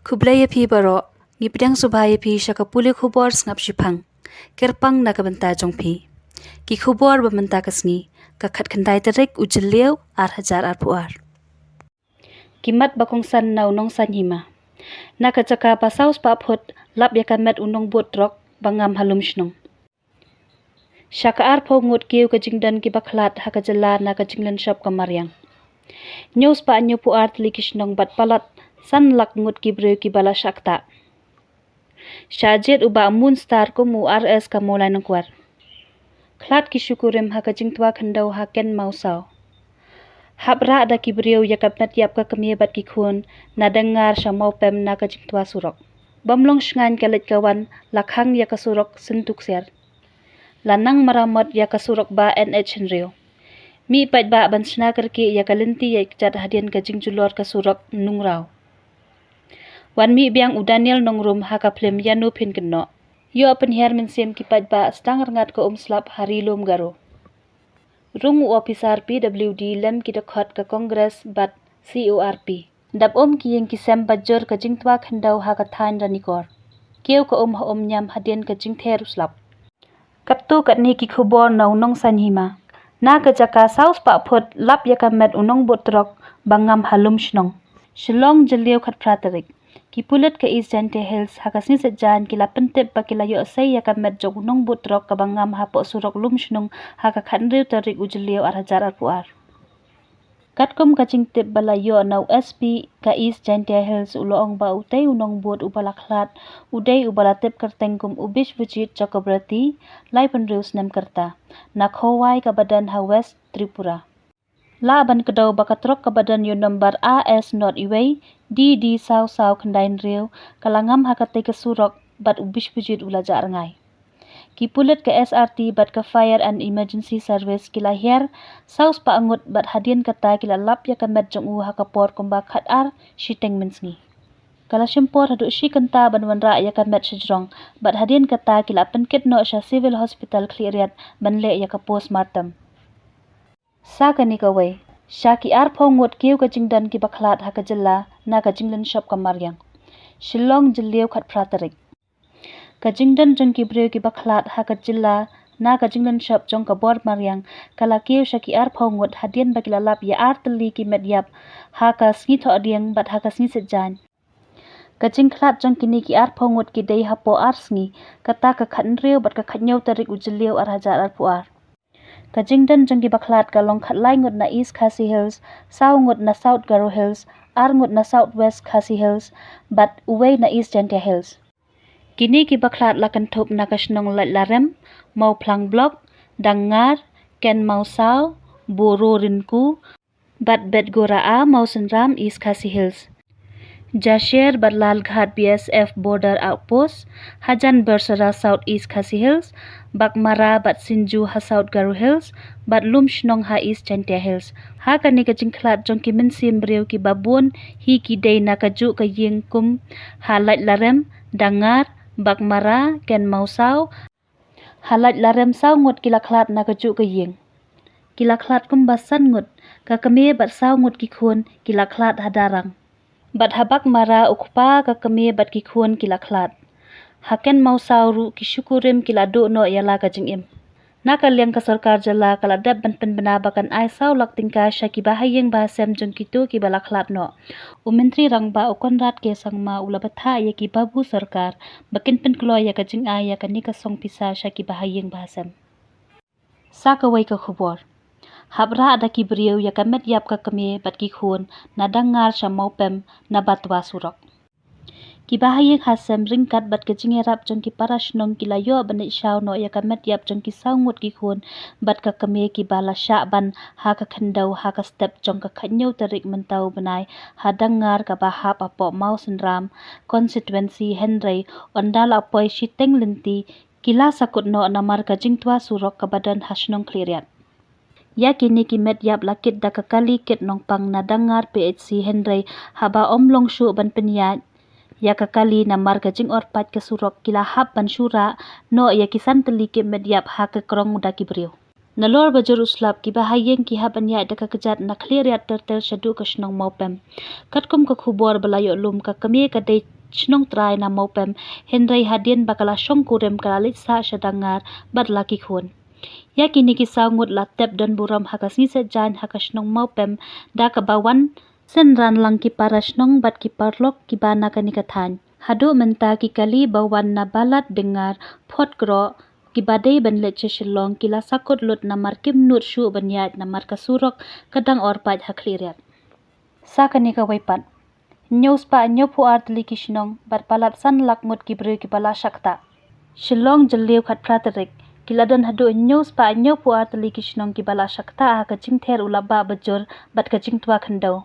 Kublaya pi baro, ngipidang subhaya pi syaka puli khubor sngap shipang, kerpang na kabenta jong pi. Ki khubor bamenta kasni, kakat kandai terik ujiliau ar hajar ar puar. Kimat bakong san na unong san hima. Na kacaka pasaus pa aphut, lap yakamet unong buat rok, bangam halum shnong. Syaka ar po ngut kiu kajingdan ki baklat haka jala na kajinglan shop kamaryang. Nyos pa anyo puar telikishnong bat palat, san lak ngut ki breu ki bala syakta. Syajit uba amun star ko mu RS ka mulai nangkwar. Klat ki syukurim haka jingtwa khandau haken mausau. Habra ada ki breu yakapnat yap ka kemie bat ki khun na dengar sya mau pem na ka jingtwa surok. Bamlong shngan kalit kawan lakhang ya ka surok sentuk ser. Lanang maramot ya ka surok ba NH Henryo. Mi pat ba ban sna kerki ya kalinti ya ikjat hadian ka jingjulor ka surok nungrau. Wan mi biang u Daniel nongrum haka plem yanu pin keno. Yo apen her min sem kipat ba stang ngat ko slap hari lom garo. Rung u officer PWD lem kita khot ka Kongres bat CORP. Dap ki yang kisem bajor ka jingtwa khandau haka than ranikor. Keu ka ha nyam hadian ka jingther slap. Kattu katni ki khubor na unong sanhima. Na ka jaka saus pa phut lap yakamet unong botrok bangam halum shnong. Shillong jeliu khat pratarik. Kipulit ka East Jante Hills hakasni sejan kila pentip pa kila yo say yakamet jog unong botrok kabangam hapo surok lum shnong haka khandriu tarik ujeliu ar hajar ar puar. Katkum kaching tip bala yo na SP ka East Jante Hills uloong ba utay unong bot ubalaklat uday ubalatip kartengkum ubish vujit Chakrabarti lai penrius nem karta na khowai ka badan ha West Tripura. Laban kedaw bakatrok ka badan yo number AS not iway DD saw khandain riu kalangam hakatay ka surok bat ubish vujit ulaja arngay. Kipulit ka SRT bat ka Fire and Emergency Service kila her saus paangot bat hadian kata kila lap ya kamet jong u hakapor kumba khat ar shiteng mensngi. Kala syempor hadu shi kanta ban wanra ya kamet shijrong bat hadian kata kila penkit no sya civil hospital kliriat banle ya ka postmortem. Sa kani kawai sya ki ar phongot kiu ka jingdan ki baklat haka jalla na ka jinglan shop kamaryang. Shillong jeliu khat pratarik. Kajingdan jong ki breu ki baklat haka jilla na kajingdan shop jong ka bor maryang kala kiu sya ki ar phongot hadian bakila lap ya ar teli ki medyap haka sngi tho adiang bat haka sngi sejan. Kajing klat jong kini ki ar phongot ki dei hapo ar sngi kata ka khandriu bat ka khatnyau tarik ujeliu ar hajar ar puar. Kajingdan jong ki baklat ka long khat lai ngut na East Khasi Hills, saw ngut na South Garo Hills, ar ngut na South West Khasi Hills, bat uway na East Jante Hills. Kini ki baklat lakan thop na kashnong larem, mau plang blok, dangar, ken mau saw, boro rinku, bat bet goraa mau senram East Khasi Hills. Jasher bat Lalghat BSF Border Outpost, Hajan Bersara South East Khasi Hills, Bakmara bat Sinju ha South Garo Hills, bat Lum Shnong ha East Jante Hills. Ha kani ka jingklat jong ki minsim breu ki babun hi ki day na kaju ka yingkum halat larem, dangar, Bakmara, ken mausaw, halat larem saw ngut kilaklat na kaju ka ying. Kilaklat kum basan ngut, ka kami bat saw ngut ki khun kilaklat hadarang. Bat habak mara ukpa ka kami bat ki khun kilaklat. Haken mau sauru ki syukurim kila do no yala ka jingim. Naka liang ka sarkar jala kala dab ban pen benabakan ai saw lak tingka sya ki bahayeng bahasem jong kitu ki balaklat no. Mentri rangba ukonrat ke sangma ula batha ya ki babu sarkar bakin pen kloy ya ka jing ai ya ka ni ka song pisa sya ki bahayeng bahasem. Sa kawai ka khubor. Habra ada ki breu ya kamet yap ka kami bat ki khun na dangar sya mau pem na batwa surok. Ki bahayeng hasem ringkat bat ka jingerap jong ki parashnong ki layo banit syaw no ya kamet yap jong ki sawngut ki khun bat ka kami ki bala sya ban ha ka khandau ha ka step jong ka khanyau tarik mentau benai ha dangar ka bahap apo mau senram constituency Henry ondal apoi shiteng lenti kila sakut no namar ka jingtwa surok ka badan hasnong kliriat. Ya kini ki met yap lakit da kakali kit nongpang na dangar PHC Henry haba omlong shu ban penyat ya kakali na marga jing orpat ke surok kila hap ban syura no ya kisan teli ki met yap ha ke krong da ki breu. Nalor bajur uslap ki bahayeng ki ha ban ya da ka kejat na kliriat tertel syadu kasnong maupem. Katkum ka khubor belayo lum ka kami ka dei snong trai na maupem henrei hadien bakala shong kurem kalalit sa shadangar bat laki khun. Ya kini kisau ngut la tep dan buram hakasni sejan hakasnong maupem da kabawan senran lang ki parasnong bat ki parlok ki bana kanikathan. Hadu menta ki kali bawan na balat dengar phot gro ki badai ban leche shilong kila sakut lut namar kim nut shu banyat namar kasurok kadang orpat hakliriat. Sa kanika waipat. News pa nyo pu artli kishnong bat palat san lak ngut ki bru ki bala shakta. Shilong jeliu khat praterik. Kiladan hadu news pa nyo pu artli kishnong ki bala shakta ha kacing ther ulaba bajur bat kacing tua khandau.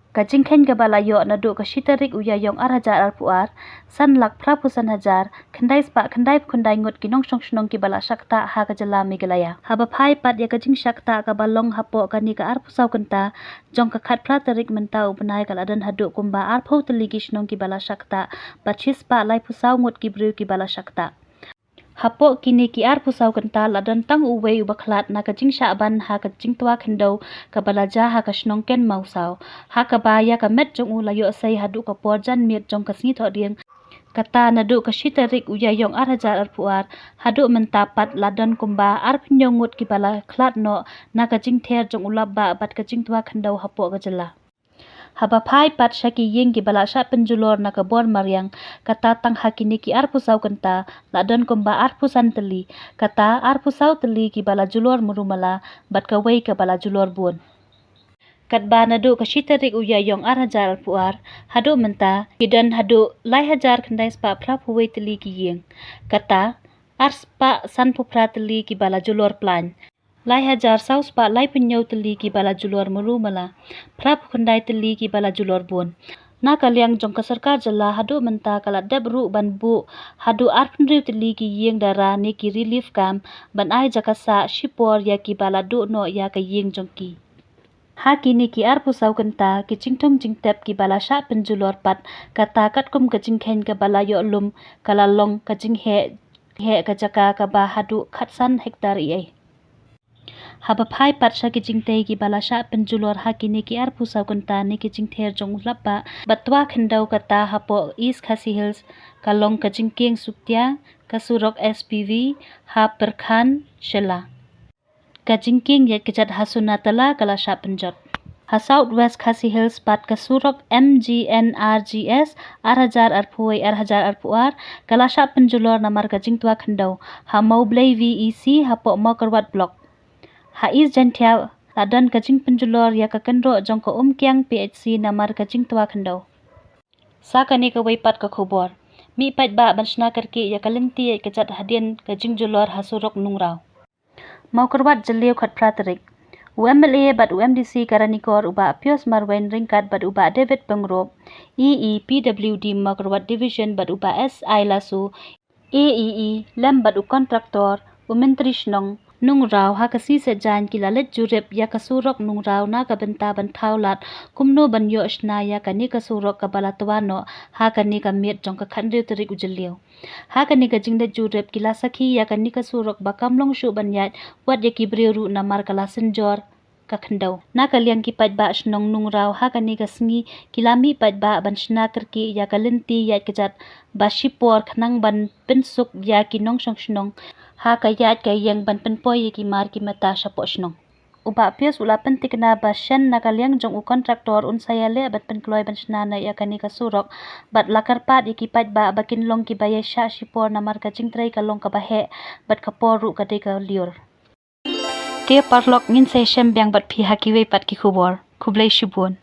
Kacing khen ka bala yo nadu ka shitarik uyayong 8,000 arpuar san lak prapusan hajar khandai spa khandai khundai ngut kinong shong shnong ki bala shakta ha ka jala migalaya haba phai pat ya kacing shakta ka balong hapo kani ka arpusau kanta jong ka khat pratarik menta upanai kaladan hadu kumba arphau tali kishnong ki bala shakta bachis pa lai pusau ngut ki bru ki bala shakta hapo kini ki arpusau kanta ladan tang uwei ubakhlat na kacing syaban ha kacing tua khandau ka balaja ha ka shnong ken mausau ha ka ba ya ka met jong ulayo sai hadu ka porjan miet jong ka sni thodieng kata nadu ka shitarik uyayong 8,000 arpuar hadu mentapat ladan kumba arpnyongut ki bala khlat no na kacing ther jong ulaba bat kacing tua khandau hapo ka jala. Haba phai pat shaki yeng ki bala sha penjulor na kabor mariang kata tang hakini ki arpusau kanta ladan kumba arpusan teli kata arpusau teli ki bala julor murumala bat ka wei ka bala julor bun. Katba nadu ka shitarik uyayong 8,000 arpuar hadu menta kidan hadu lai hajar khandai spa prap huwei teli ki yeng kata arspa san pupra teli ki bala julor plan. Lai hajar saus pa lai penyau teli ki bala julor murumala prap khandai teli ki bala julor bun. Na kaliang jong ka sarkar jala hadu menta kala debru ban bu hadu arpnriu teli ki yeng dara ni ki relief kam ban ai jakasa shipor ya ki bala du no ya ka yeng jong ki. Ha kini ki arpusau kanta ki chingthong chingtep ki bala sha penjulor pat kata katkum ka chingkhen ka bala yo lum kala long ka ching he ka jaka ka ba hadu khatsan hektar ai. Haba phai pat sha ki jingtei ki bala sha penjulor ha kini ki arpusau kanta ni ki chingther jong ulapa batwa khandau kata hapo East Khasi Hills kalong ka jingking suktia kasurok SPV ha perkhan shela. Kajingking yat kejat hasunatala kala sha penjot. Ha Southwest Khasi Hills pat kasurok MGNRGS 8,000 arpuai 8,000 arpuar kala sha penjulor namar kajing tua khandau ha Maublei VEC hapo Mokerwat Block. Ha East Jantia ladan kajing penjulor ya ka kendro jong ko Umkyang PHC namar kajing tua khandau. Sa kani ka waipat ka khobor. Mi pat ba banshna karki ya kalinti ya kejat hadien kajing julor hasurok nungrau. Mokerwat jeliu khat pratarik. UMLA bat UMDC karanikor uba Pios Marwen ringkat bat uba David Pengrop. EEPWD Mokerwat Division bat uba SI Lasu. AEE lem bat u kontraktor Menteri Shnong nungrau ha kasi sejan kilalet jurep ya kasurok nungrau na kabenta bantau lat kumno banyo shna ya kani kasurok kabala tuano ha kani ka met jong ka khandriu tarik ujeliu ha kani ka jingde jurep kila sakhi ya kani kasurok bakamlong shu banyat wat ya kibriu ru namar kala senjor ka khandau na kaliang ki pat ba shnong nungrau ha kani ka sngi kilami pat ba banshna karki ya kalinti ya kejat bashipor khnang ban pinsuk ya kinong shong shnong ha kayat kayang ban penpoy ki mar ki mata shapo shnong uba pios ulapan tikna ba shen na kaliang jong u kontraktor unsayale bat penkloy ban shna na ya kani kasurok bat lakar pat ki pat ba bakin long ki bayai sha shipor namar ka jingtrai ka long ka bahe bat kapor ru ka de ka liur te parlok ngin se shem byang bat phi hakiwe pat ki khubor khublei shibun